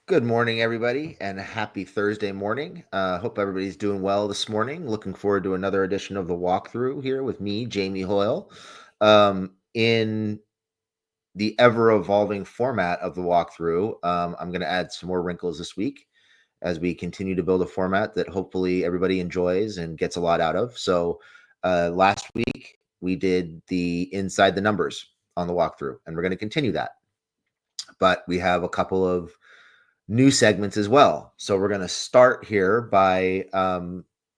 Good morning, everybody, and happy Thursday morning. Hope everybody's doing well this morning. Looking forward to another edition of the walkthrough here with me, Jamie Hoyle. In the ever evolving format of the walkthrough, I'm going to add some more wrinkles this week as we continue to build a format that hopefully everybody enjoys and gets a lot out of. So, last week we did the inside the numbers on the walkthrough, and we're going to continue that. But we have a couple of new segments as well. So we're going to start here by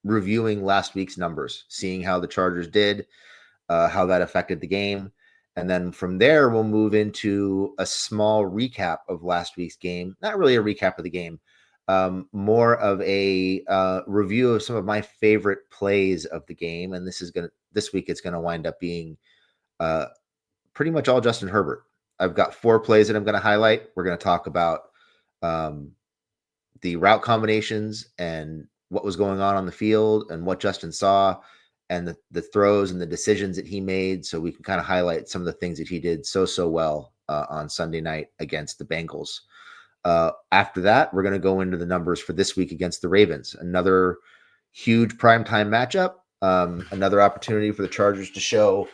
reviewing last week's numbers, seeing how the Chargers did, how that affected the game. And then from there, we'll move into a small recap of last week's game. Not really a recap of the game, more of a review of some of my favorite plays of the game. And this week it's gonna wind up being uh, pretty much all Justin Herbert. I've got 4 plays that I'm going to highlight. We're going to talk about um, the route combinations and what was going on the field and what Justin saw and the throws and the decisions that he made. So we can kind of highlight some of the things that he did so well on Sunday night against the Bengals. After that, we're going to go into the numbers for this week against the Ravens. Another huge primetime matchup. Another opportunity for the Chargers to show,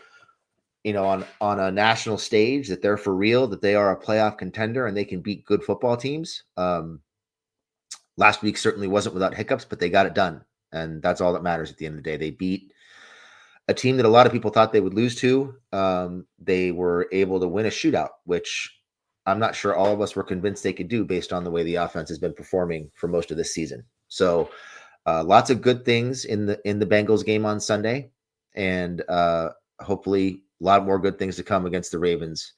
on a national stage that they're for real, that they are a playoff contender and they can beat good football teams. Last week certainly wasn't without hiccups, but they got it done. And that's all that matters at the end of the day. They beat a team that a lot of people thought they would lose to. They were able to win a shootout, which I'm not sure all of us were convinced they could do based on the way the offense has been performing for most of this season. So lots of good things in the Bengals game on Sunday, and hopefully a lot more good things to come against the Ravens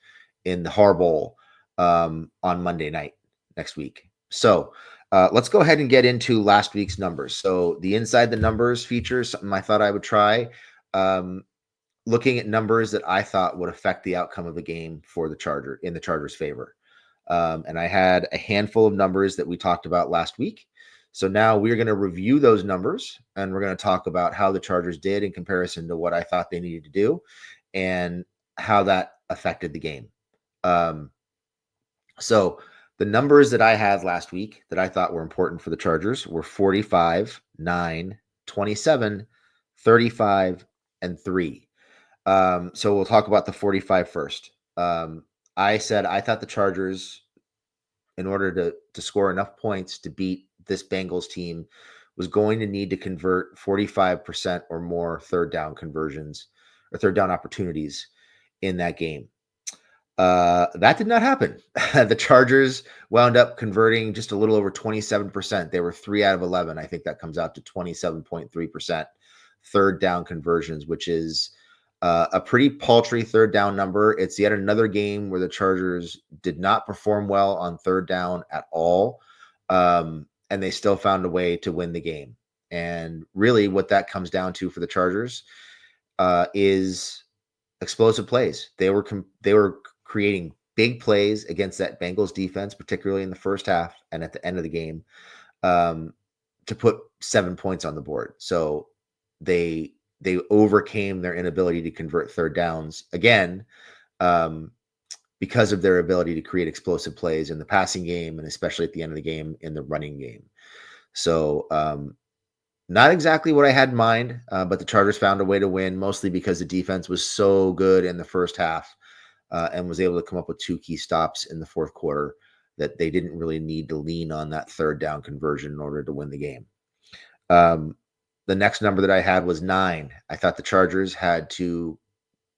in the Har Bowl on Monday night next week. So let's go ahead and get into last week's numbers. So the inside the numbers feature, something I thought I would try. Looking at numbers that I thought would affect the outcome of the game for the Chargers' favor. And I had a handful of numbers that we talked about last week. So now we're going to review those numbers and we're going to talk about how the Chargers did in comparison to what I thought they needed to do and how that affected the game. So the numbers that I had last week that I thought were important for the Chargers were 45, 9, 27, 35, and 3. So we'll talk about the 45 first. I said I thought the Chargers, in order to score enough points to beat this Bengals team, was going to need to convert 45% or more third down conversions or third down opportunities in that game. That did not happen. The Chargers wound up converting just a little over 27%. They were 3 out of 11. I think that comes out to 27.3% third down conversions, which is a pretty paltry third down number. It's yet another game where the Chargers did not perform well on third down at all. And they still found a way to win the game. And really what that comes down to for the Chargers is explosive plays. They were creating big plays against that Bengals defense, particularly in the first half and at the end of the game, to put 7 points on the board. So they overcame their inability to convert third downs again, because of their ability to create explosive plays in the passing game and especially at the end of the game in the running game. So not exactly what I had in mind, but the Chargers found a way to win, mostly because the defense was so good in the first half and was able to come up with 2 key stops in the fourth quarter that they didn't really need to lean on that third down conversion in order to win the game. The next number that I had was 9. I thought the Chargers had to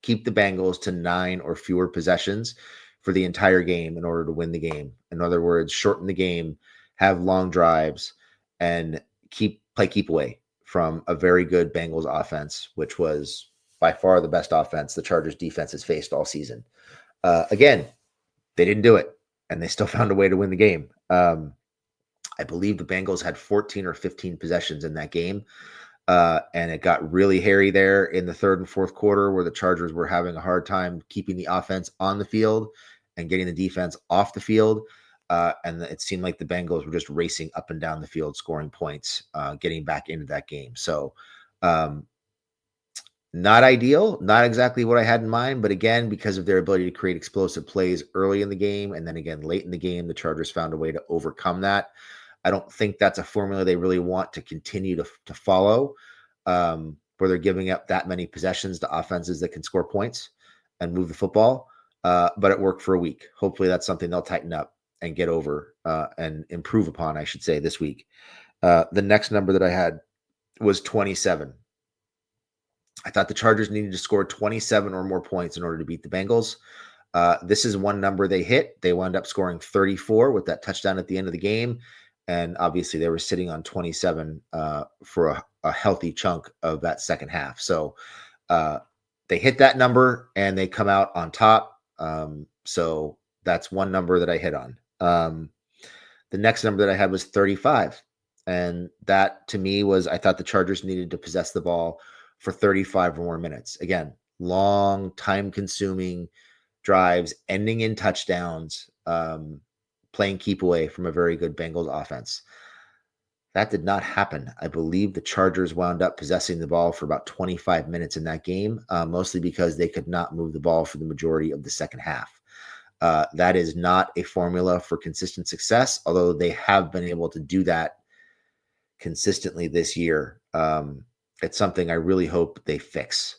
keep the Bengals to 9 or fewer possessions for the entire game in order to win the game. In other words, shorten the game, have long drives, and keep away from a very good Bengals offense, which was by far the best offense the Chargers defense has faced all season. Again, they didn't do it, and they still found a way to win the game. I believe the Bengals had 14 or 15 possessions in that game. And it got really hairy there in the third and fourth quarter where the Chargers were having a hard time keeping the offense on the field and getting the defense off the field. And it seemed like the Bengals were just racing up and down the field, scoring points, getting back into that game. So Not ideal, not exactly what I had in mind, but again, because of their ability to create explosive plays early in the game and then again late in the game, the Chargers found a way to overcome that. I don't think that's a formula they really want to continue to follow, where they're giving up that many possessions to offenses that can score points and move the football. But it worked for a week. Hopefully, that's something they'll tighten up and get over and improve upon, I should say, this week. The next number that I had was 27. I thought the Chargers needed to score 27 or more points in order to beat the Bengals. This is one number they hit. They wound up scoring 34 with that touchdown at the end of the game. And obviously, they were sitting on 27 for a healthy chunk of that second half. So they hit that number and they come out on top. So that's one number that I hit on. The next number that I had was 35. And that to me was I thought the Chargers needed to possess the ball for 35 or more minutes. Again, long, time consuming drives ending in touchdowns, playing keep away from a very good Bengals offense. That did not happen. I believe the Chargers wound up possessing the ball for about 25 minutes in that game, mostly because they could not move the ball for the majority of the second half. That is not a formula for consistent success, although they have been able to do that consistently this year. It's something I really hope they fix.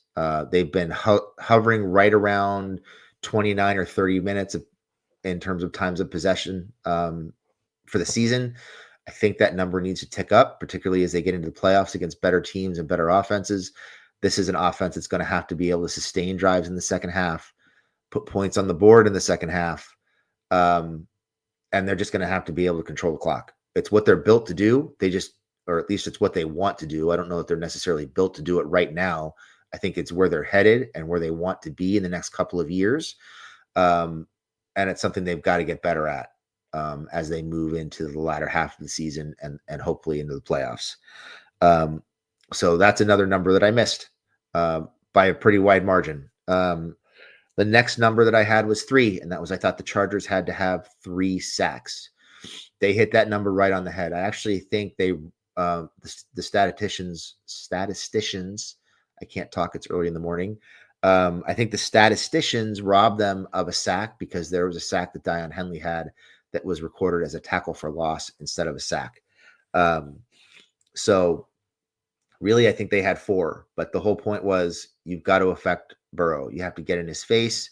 They've been hovering right around 29 or 30 minutes in terms of times of possession for the season. I think that number needs to tick up, particularly as they get into the playoffs against better teams and better offenses. This is an offense that's going to have to be able to sustain drives in the second half, put points on the board in the second half, um, and they're just going to have to be able to control the clock. It's what they're built to do. They just, or at least it's what they want to do. I don't know if they're necessarily built to do it right now. I think it's where they're headed and where they want to be in the next couple of years. Um, and it's something they've got to get better at as they move into the latter half of the season and hopefully into the playoffs. Um, so that's another number that I missed by a pretty wide margin. The next number that I had was 3, and that was I thought the Chargers had to have 3 sacks. They hit that number right on the head. I actually think the statisticians, I can't talk, it's early in the morning. I think the statisticians robbed them of a sack because there was a sack that Dion Henley had that was recorded as a tackle for loss instead of a sack. So really, I think they had 4, but the whole point was you've got to affect Burrow. You have to get in his face.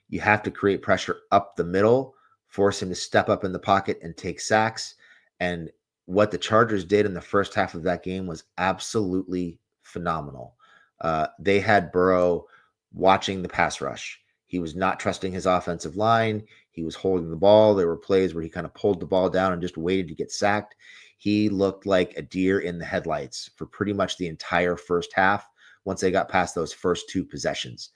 You have to create pressure up the middle, force him to step up in the pocket and take sacks. And what the Chargers did in the first half of that game was absolutely phenomenal. They had Burrow watching the pass rush. He was not trusting his offensive line. He was holding the ball. There were plays where he kind of pulled the ball down and just waited to get sacked. He looked like a deer in the headlights for pretty much the entire first half once they got past those first 2 possessions.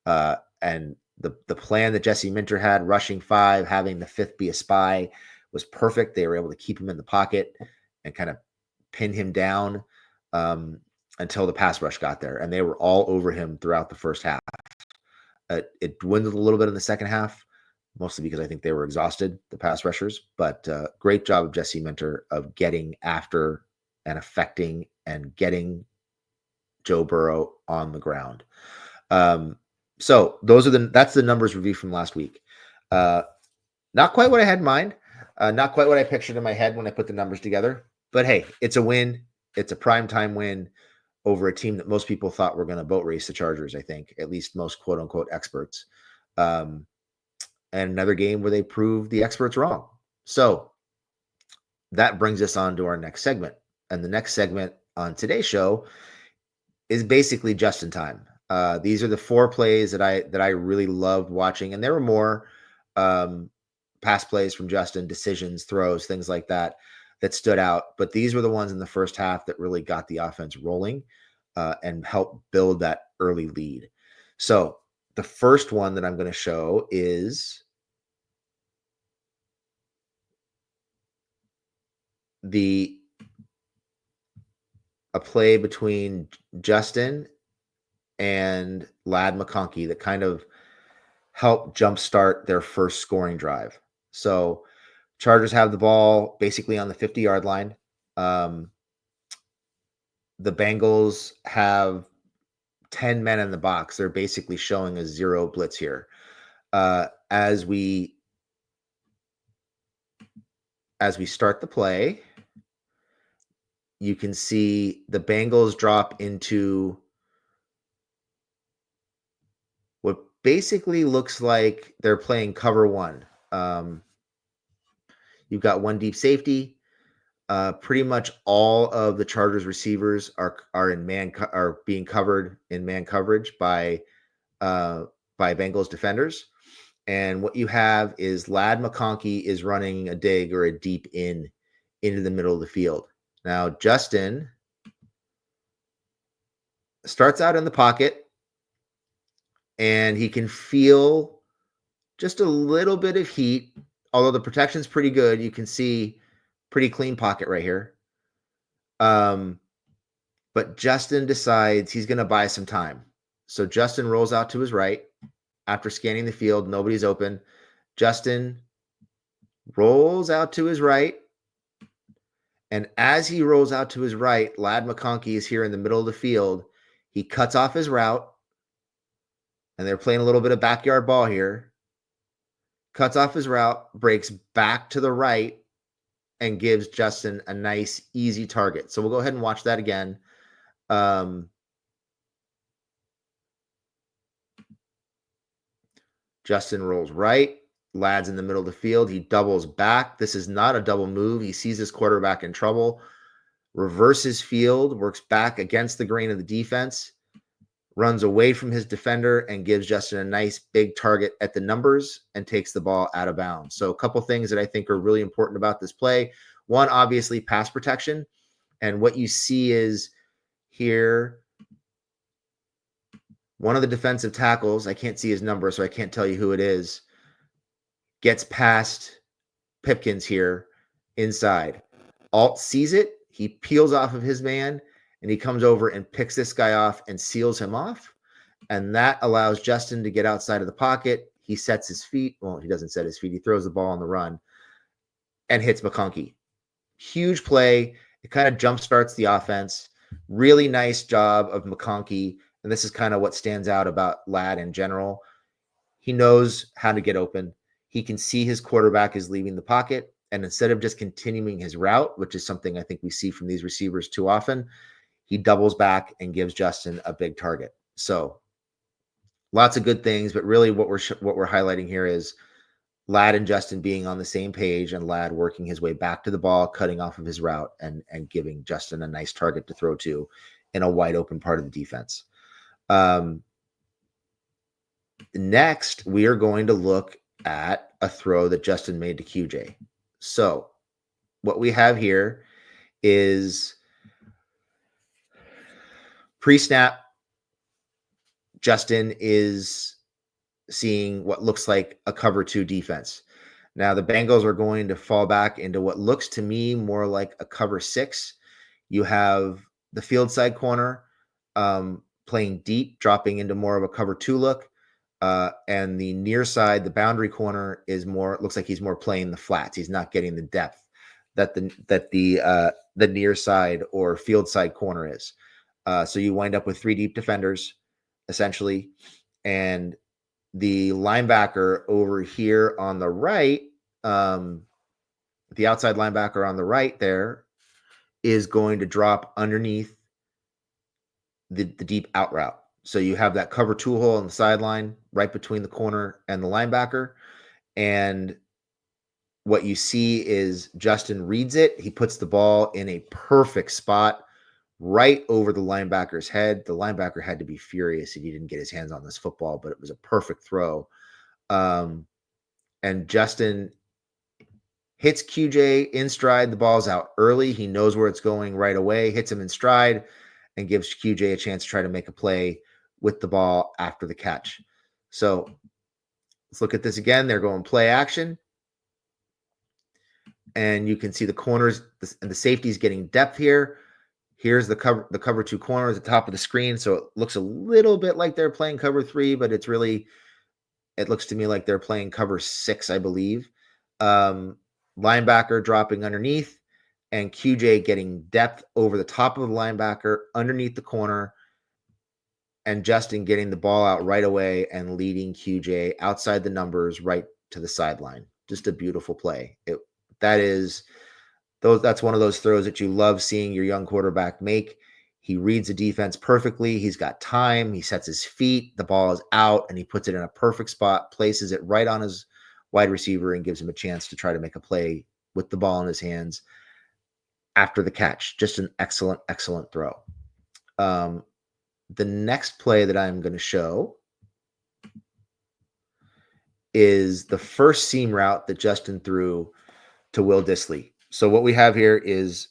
And the plan that Jesse Minter had, rushing 5, having the 5th be a spy, was perfect. They were able to keep him in the pocket and kind of pin him down until the pass rush got there. And they were all over him throughout the first half. It dwindled a little bit in the second half, mostly because I think they were exhausted, the pass rushers. But great job of Jesse Minter of getting after and affecting and getting Joe Burrow on the ground. So that's the numbers review from last week. Not quite what I had in mind. Not quite what I pictured in my head when I put the numbers together. But hey, it's a win. It's a primetime win over a team that most people thought were going to boat race the Chargers, I think, at least most quote unquote experts. And another game where they proved the experts wrong. So that brings us on to our next segment. And the next segment on today's show is basically just in time. These are the 4 plays that I really loved watching, and there were more pass plays from Justin, decisions, throws, things like that stood out. But these were the ones in the first half that really got the offense rolling and helped build that early lead. So the first one that I'm going to show is a play between Justin and Lad McConkey that kind of helped jumpstart their first scoring drive. So Chargers have the ball basically on the 50-yard line. The Bengals have 10 men in the box. They're basically showing a zero blitz here. As we start the play, you can see the Bengals drop into what basically looks like they're playing cover one. You've got one deep safety. Pretty much all of the Chargers receivers are being covered in man coverage by Bengals defenders. And what you have is Ladd McConkey is running a dig or a deep into the middle of the field. Now, Justin starts out in the pocket, and he can feel just a little bit of heat, although the protection's pretty good. You can see pretty clean pocket right here. But Justin decides he's going to buy some time. So Justin rolls out to his right after scanning the field. Nobody's open. Justin rolls out to his right. And as he rolls out to his right, Ladd McConkey is here in the middle of the field. He cuts off his route. And they're playing a little bit of backyard ball here. Cuts off his route, breaks back to the right, and gives Justin a nice, easy target. So we'll go ahead and watch that again. Justin rolls right. Ladd's in the middle of the field. He doubles back. This is not a double move. He sees his quarterback in trouble. Reverses field, works back against the grain of the defense, runs away from his defender, and gives Justin a nice big target at the numbers and takes the ball out of bounds. So a couple things that I think are really important about this play. One, obviously, pass protection. And what you see is here, one of the defensive tackles, I can't see his number, so I can't tell you who it is, gets past Pipkins here inside. Alt sees it. He peels off of his man, and he comes over and picks this guy off and seals him off. And that allows Justin to get outside of the pocket. He sets his feet. Well, he doesn't set his feet. He throws the ball on the run and hits McConkey. Huge play. It kind of jumpstarts the offense. Really nice job of McConkey. And this is kind of what stands out about Ladd in general. He knows how to get open. He can see his quarterback is leaving the pocket. And instead of just continuing his route, which is something I think we see from these receivers too often, he doubles back and gives Justin a big target. So lots of good things, but really what we're highlighting here is Ladd and Justin being on the same page, and Ladd working his way back to the ball, cutting off of his route, and giving Justin a nice target to throw to in a wide open part of the defense. Next, we are going to look at a throw that Justin made to QJ. So what we have here is pre-snap. Justin is seeing what looks like a cover two defense. Now the Bengals are going to fall back into what looks to me more like a cover six. You have the field side corner playing deep, dropping into more of a cover two look. And the near side, the boundary corner, looks like he's more playing the flats. He's not getting the depth that the near side or field side corner is. So you wind up with three deep defenders, essentially, and the linebacker over here on the right, the outside linebacker on the right there, is going to drop underneath the deep out route. So you have that cover two hole on the sideline right between the corner and the linebacker. And what you see is Justin reads it. He puts the ball in a perfect spot right over the linebacker's head. The linebacker had to be furious if he didn't get his hands on this football, but it was a perfect throw. And Justin hits QJ in stride. The ball's out early. He knows where it's going right away, hits him in stride, and gives QJ a chance to try to make a play with the ball after the catch. So let's look at this again. They're going play action. And you can see the corners and the safeties getting depth here. Here's the cover two corner at the top of the screen. So it looks a little bit like they're playing cover three, but it looks to me like they're playing cover six, I believe. Linebacker dropping underneath, and QJ getting depth over the top of the linebacker underneath the corner. and Justin getting the ball out right away and leading QJ outside the numbers right to the sideline. Just a beautiful play. That's one of those throws that you love seeing your young quarterback make. He reads the defense perfectly. He's got time. He sets his feet. The ball is out, and he puts it in a perfect spot, places it right on his wide receiver, and gives him a chance to try to make a play with the ball in his hands after the catch. Just an excellent, excellent throw. The next play that I'm going to show is the first seam route that Justin threw to Will Dissly. So what we have here is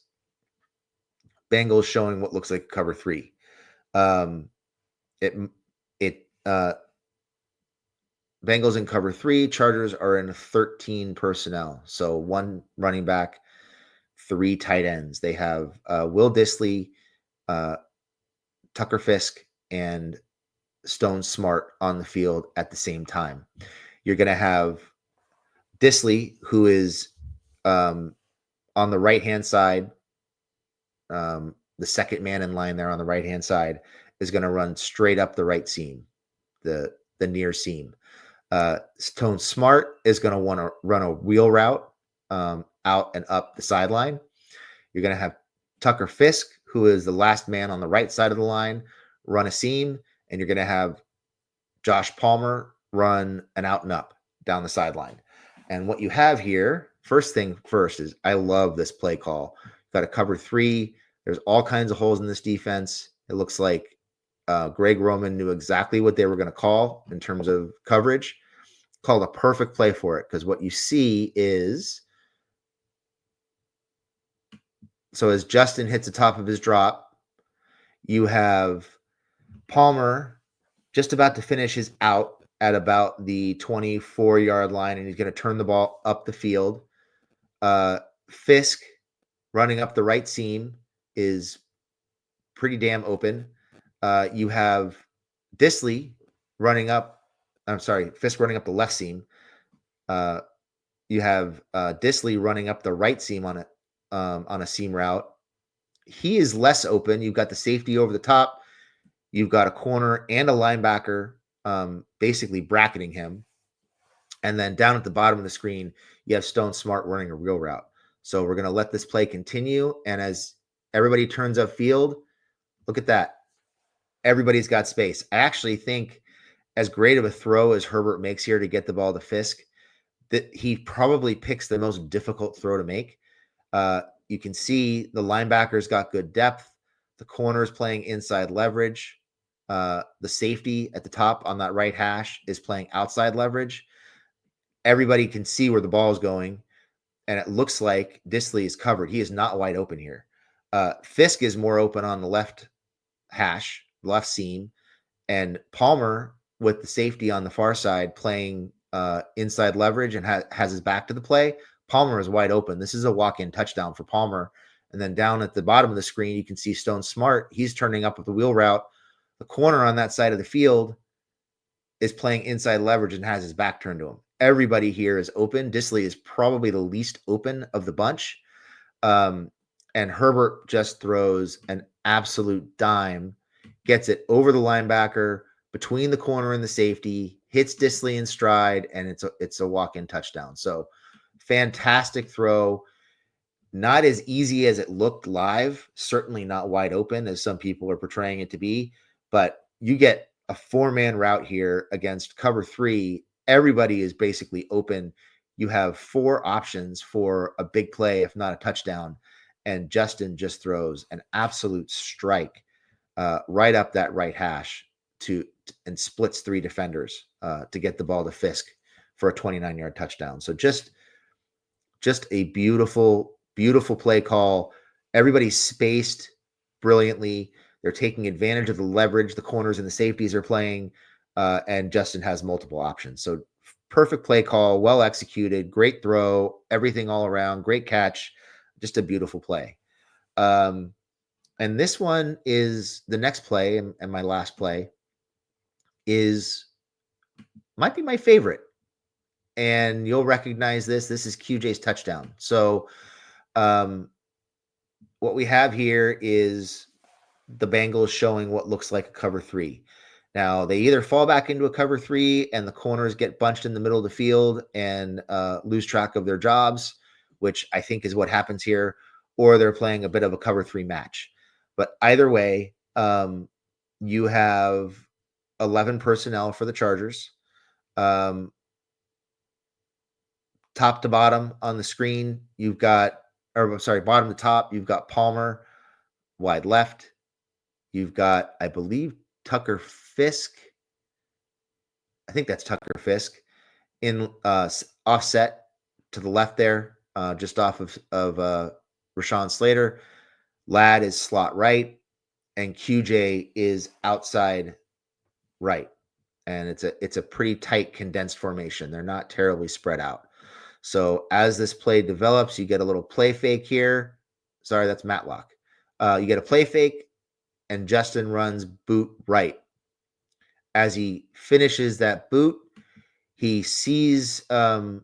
Bengals showing what looks like cover 3. Bengals in cover 3. Chargers are in 13 personnel. So 1 running back, 3 tight ends. They have Will Dissly, Tucker Fisk, and Stone Smart on the field at the same time. You're going to have Dissly, who is on the right-hand side. The second man in line there on the right-hand side is going to run straight up the right seam, the near seam. Stone Smart is going to want to run a wheel route out and up the sideline. You're going to have Tucker Fisk, who is the last man on the right side of the line, run a seam, and you're going to have Josh Palmer run an out and up down the sideline. And what you have here, first thing first, is I love this play call. Got a cover 3. There's all kinds of holes in this defense. It looks like Greg Roman knew exactly what they were going to call in terms of coverage. Called a perfect play for it, because what you see is, so as Justin hits the top of his drop, you have Palmer just about to finish his out at about the 24-yard line, and he's going to turn the ball up the field. Fisk running up the right seam is pretty damn open. You have Dissly Fisk running up the left seam. You have Dissly running up the right seam on a seam route. He is less open. You've got the safety over the top. You've got a corner and a linebacker basically bracketing him. And then down at the bottom of the screen, you have Stone Smart running a wheel route. So we're going to let this play continue. And as everybody turns upfield, look at that. Everybody's got space. I actually think, as great of a throw as Herbert makes here to get the ball to Fisk, that he probably picks the most difficult throw to make. You can see the linebackers got good depth. The corner's playing inside leverage. The safety at the top on that right hash is playing outside leverage. Everybody can see where the ball is going, and it looks like Dissly is covered. He is not wide open here. Fisk is more open on the left hash, left seam, and Palmer, with the safety on the far side, playing inside leverage and has his back to the play. Palmer is wide open. This is a walk-in touchdown for Palmer. And then down at the bottom of the screen, you can see Stone Smart. He's turning up with the wheel route. The corner on that side of the field is playing inside leverage and has his back turned to him. Everybody here is open. Dissly is probably the least open of the bunch. And Herbert just throws an absolute dime, gets it over the linebacker, between the corner and the safety, hits Dissly in stride, and it's a walk-in touchdown. So fantastic throw. Not as easy as it looked live, certainly not wide open as some people are portraying it to be, but you get a 4-man route here against cover 3. Everybody is basically open. You have 4 options for a big play, if not a touchdown, and Justin just throws an absolute strike right up that right hash and splits 3 defenders to get the ball to Fisk for a 29-yard touchdown. So just a beautiful, beautiful play call. Everybody's spaced brilliantly. They're taking advantage of the leverage the corners and the safeties are playing, and Justin has multiple options. So perfect play call, well executed, great throw, everything all around, great catch, just a beautiful play. And this one is the next play, and my last play might be my favorite. And you'll recognize this. This is QJ's touchdown. So what we have here is the Bengals showing what looks like a cover 3. Now, they either fall back into a cover three and the corners get bunched in the middle of the field and lose track of their jobs, which I think is what happens here, or they're playing a bit of a cover three match. But either way, you have 11 personnel for the Chargers. Top to bottom on the screen, you've got, or sorry, bottom to top, you've got Palmer wide left. You've got, I believe, Tucker Fisk. I think that's Tucker Fisk in offset to the left there, just off of Rashawn Slater. Ladd is slot right, and QJ is outside right. And it's a pretty tight condensed formation. They're not terribly spread out. So as this play develops, you get a little play fake here. Sorry, that's Matlock. You get a play fake, and Justin runs boot right. As he finishes that boot, he sees the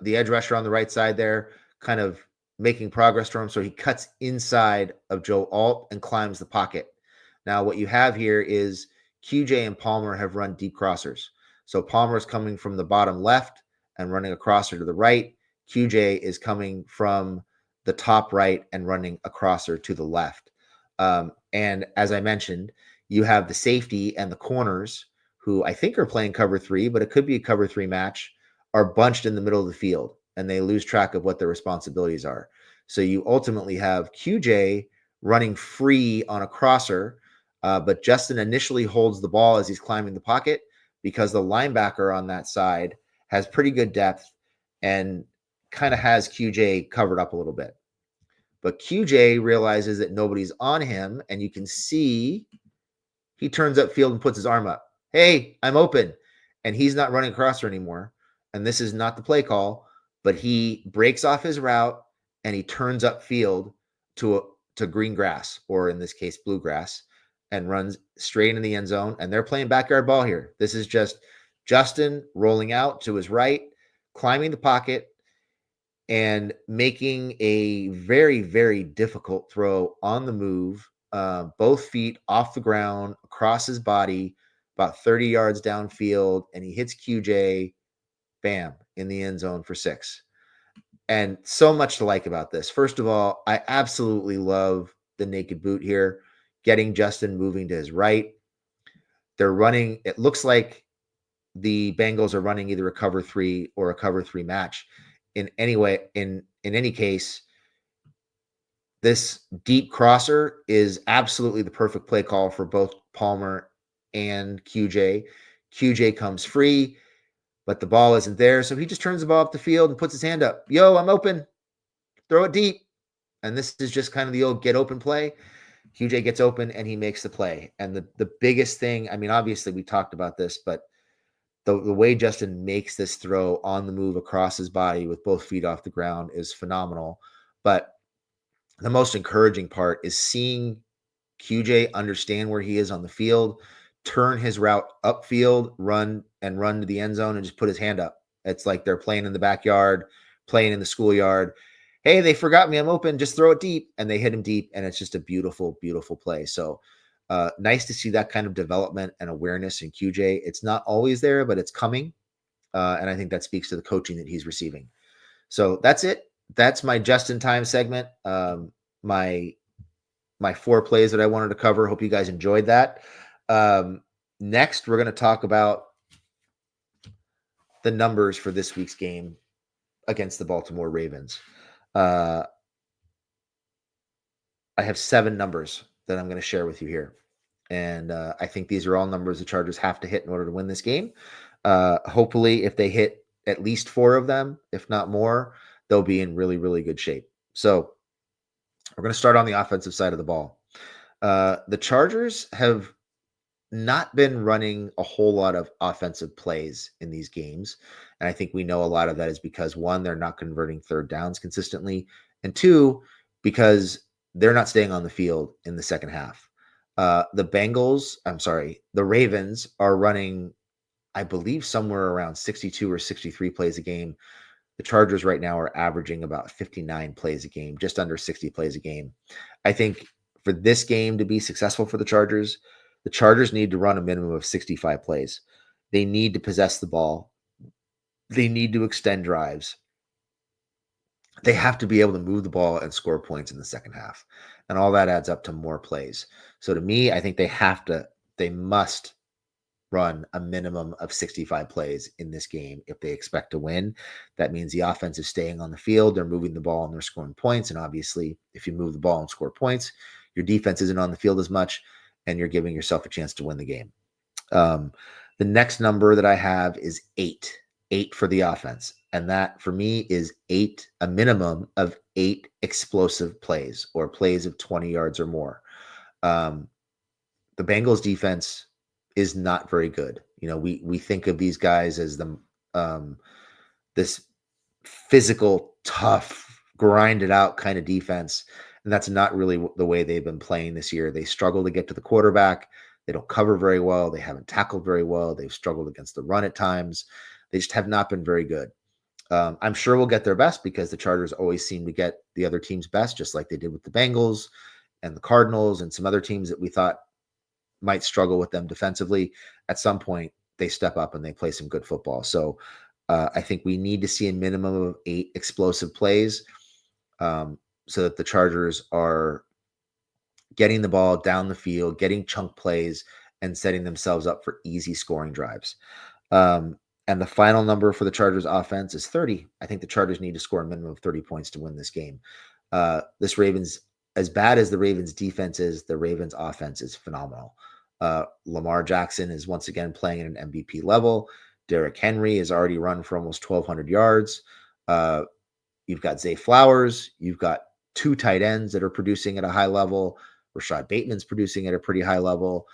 edge rusher on the right side there, kind of making progress to him. So he cuts inside of Joe Alt and climbs the pocket. Now, what you have here is QJ and Palmer have run deep crossers. So Palmer is coming from the bottom left and running a crosser to the right. QJ is coming from the top right and running a crosser to the left. And as I mentioned, you have the safety and the corners, who I think are playing cover three, but it could be a cover three match, are bunched in the middle of the field and they lose track of what their responsibilities are. So you ultimately have QJ running free on a crosser, but Justin initially holds the ball as he's climbing the pocket because the linebacker on that side has pretty good depth and kind of has QJ covered up a little bit. But QJ realizes that nobody's on him, and you can see he turns upfield and puts his arm up. Hey, I'm open. And he's not running crosser anymore. And this is not the play call, but he breaks off his route and he turns upfield to green grass, or in this case, blue grass, and runs straight into the end zone. And they're playing backyard ball here. This is just Justin rolling out to his right, climbing the pocket, and making a very, very difficult throw on the move, both feet off the ground, across his body, about 30 yards downfield, and he hits QJ, bam, in the end zone for 6. And so much to like about this. First of all, I absolutely love the naked boot here, getting Justin moving to his right. They're running, it looks like the Bengals are running either a cover three or a cover three match. In any case, this deep crosser is absolutely the perfect play call for both Palmer and QJ. QJ comes free, but the ball isn't there. So he just turns the ball up the field and puts his hand up. Yo, I'm open. Throw it deep. And this is just kind of the old get open play. QJ gets open and he makes the play. And the biggest thing, I mean, obviously we talked about this, but the way Justin makes this throw on the move across his body with both feet off the ground is phenomenal. But the most encouraging part is seeing QJ understand where he is on the field, turn his route upfield, run to the end zone and just put his hand up. It's like they're playing in the backyard, playing in the schoolyard. Hey, they forgot me. I'm open. Just throw it deep. And they hit him deep. And it's just a beautiful, beautiful play. So nice to see that kind of development and awareness in QJ. It's not always there, but it's coming. And I think that speaks to the coaching that he's receiving. So that's it. That's my just-in-time segment. My 4 plays that I wanted to cover. Hope you guys enjoyed that. Next, we're going to talk about the numbers for this week's game against the Baltimore Ravens. I have 7 numbers that I'm going to share with you here. And I think these are all numbers the Chargers have to hit in order to win this game. Hopefully, if they hit at least 4 of them, if not more, they'll be in really, really good shape. So we're going to start on the offensive side of the ball. The Chargers have not been running a whole lot of offensive plays in these games. And I think we know a lot of that is because, 1, they're not converting third downs consistently, and 2, because they're not staying on the field in the second half. The Ravens are running, I believe, somewhere around 62 or 63 plays a game. The Chargers right now are averaging about 59 plays a game, just under 60 plays a game. I think for this game to be successful for the Chargers, The Chargers need to run a minimum of 65 plays. They need to possess the ball. They need to extend drives. They have to be able to move the ball and score points in the second half. And all that adds up to more plays. So to me, I think they must run a minimum of 65 plays in this game if they expect to win. That means the offense is staying on the field, they're moving the ball and they're scoring points. And obviously, if you move the ball and score points, your defense isn't on the field as much and you're giving yourself a chance to win the game. Um, the next number that I have is 8 for the offense. And that for me is a minimum of 8 explosive plays or plays of 20 yards or more. Um, the Bengals defense is not very good. We think of these guys as um, this physical, tough, grinded out kind of defense, and that's not really the way they've been playing this year. They struggle to get to the quarterback. They don't cover very well. They haven't tackled very well. They've struggled against the run at times. They just have not been very good. I'm sure we'll get their best because the Chargers always seem to get the other team's best, just like they did with the Bengals and the Cardinals and some other teams that we thought might struggle with them defensively. At some point, they step up and they play some good football. So I think we need to see a minimum of 8 explosive plays so that the Chargers are getting the ball down the field, getting chunk plays, and setting themselves up for easy scoring drives. Um, and the final number for the Chargers offense is 30. I think the Chargers need to score a minimum of 30 points to win this game. This Ravens, as bad as the Ravens defense is, the Ravens offense is phenomenal. Lamar Jackson is once again playing at an MVP level. Derrick Henry has already run for almost 1,200 yards. You've got Zay Flowers. You've got 2 tight ends that are producing at a high level. Rashad Bateman's producing at a pretty high level.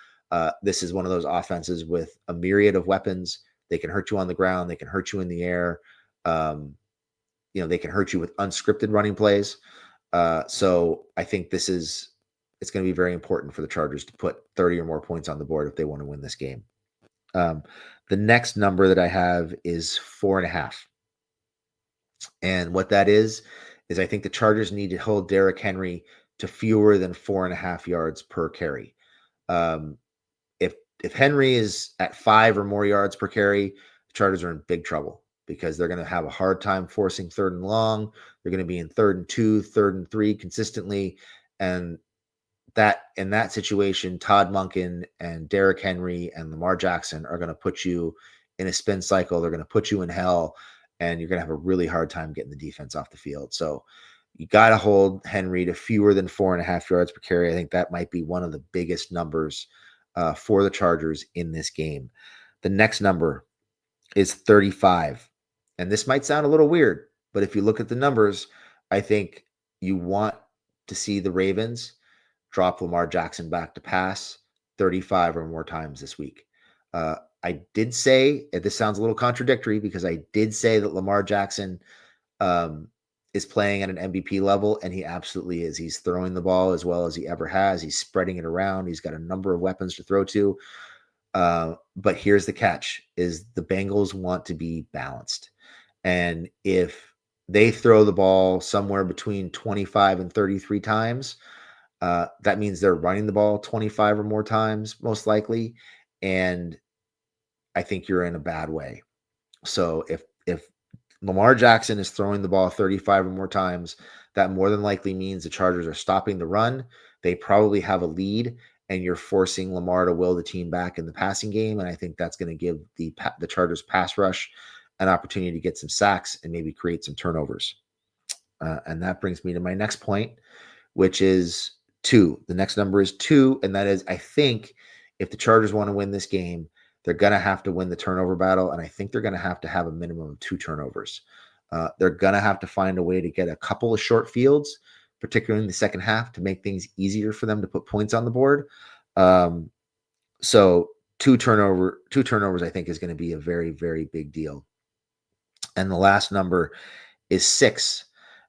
This is one of those offenses with a myriad of weapons. They can hurt you on the ground. They can hurt you in the air. They can hurt you with unscripted running plays. So I think it's going to be very important for the Chargers to put 30 or more points on the board if they want to win this game. The next number that I have is 4.5. And what that is I think the Chargers need to hold Derrick Henry to fewer than 4.5 yards per carry. Um, if Henry is at 5 or more yards per carry, the Chargers are in big trouble because they're going to have a hard time forcing 3rd and long. They're going to be in 3rd and 2, 3rd and 3 consistently. And that in that situation, Todd Monken and Derrick Henry and Lamar Jackson are going to put you in a spin cycle. They're going to put you in hell, and you're going to have a really hard time getting the defense off the field. So you got to hold Henry to fewer than 4.5 yards per carry. I think that might be one of the biggest numbers for the Chargers in this game. The next number is 35. And this might sound a little weird, but if you look at the numbers, I think you want to see the Ravens drop Lamar Jackson back to pass 35 or more times this week. I did say, this sounds a little contradictory because I did say that Lamar Jackson is playing at an MVP level, and he absolutely is. He's throwing the ball as well as he ever has. He's spreading it around. He's got a number of weapons to throw to. But here's the catch, is the Bengals want to be balanced. And if they throw the ball somewhere between 25 and 33 times, that means they're running the ball 25 or more times, most likely. And I think you're in a bad way. So if Lamar Jackson is throwing the ball 35 or more times, that more than likely means the Chargers are stopping the run. They probably have a lead, and you're forcing Lamar to will the team back in the passing game. And I think that's going to give the Chargers pass rush an opportunity to get some sacks and maybe create some turnovers. And that brings me to my next point, which is 2. The next number is 2, and that is, I think if the Chargers want to win this game, they're going to have to win the turnover battle, and I think they're going to have a minimum of 2 turnovers. They're going to have to find a way to get a couple of short fields, particularly in the second half, to make things easier for them to put points on the board. So 2 turnovers, I think, is going to be a very, very big deal. And the last number is 6.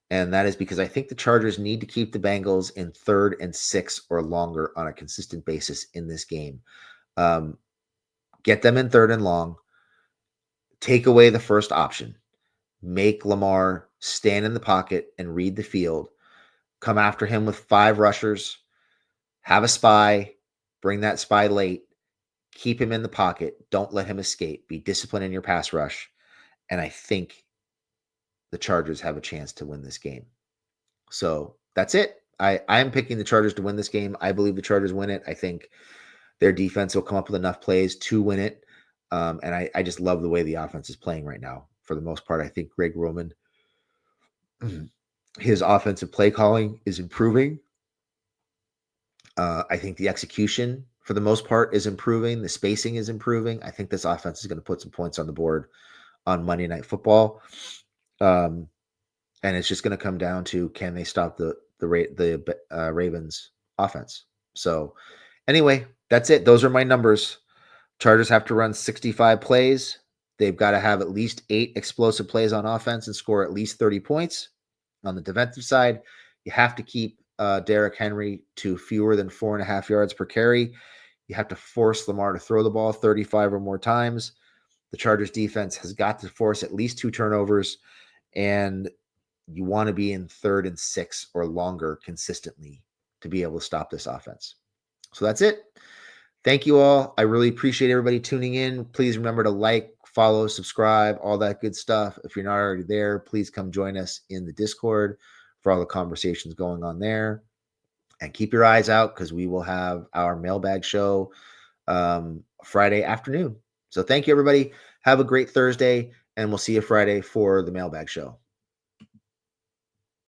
And that is because I think the Chargers need to keep the Bengals in 3rd and 6 or longer on a consistent basis in this game. Get them in 3rd and long. Take away the first option. Make Lamar stand in the pocket and read the field. Come after him with 5 rushers. Have a spy. Bring that spy late. Keep him in the pocket. Don't let him escape. Be disciplined in your pass rush. And I think the Chargers have a chance to win this game. So that's it. I'm picking the Chargers to win this game. I believe the Chargers win it. I think their defense will come up with enough plays to win it. And I just love the way the offense is playing right now. For the most part, I think Greg Roman, his offensive play calling is improving. I think the execution, for the most part, is improving. The spacing is improving. I think this offense is going to put some points on the board on Monday Night Football. And it's just going to come down to, can they stop the Ravens offense? So anyway, that's it. Those are my numbers. Chargers have to run 65 plays. They've got to have at least 8 explosive plays on offense and score at least 30 points. On the defensive side, you have to keep Derrick Henry to fewer than 4.5 yards per carry. You have to force Lamar to throw the ball 35 or more times. The Chargers defense has got to force at least 2 turnovers, and you want to be in 3rd and 6 or longer consistently to be able to stop this offense. So that's it. Thank you all. I really appreciate everybody tuning in. Please remember to like, follow, subscribe, all that good stuff. If you're not already there, please come join us in the Discord for all the conversations going on there. And keep your eyes out because we will have our mailbag show Friday afternoon. So thank you, everybody. Have a great Thursday, and we'll see you Friday for the mailbag show.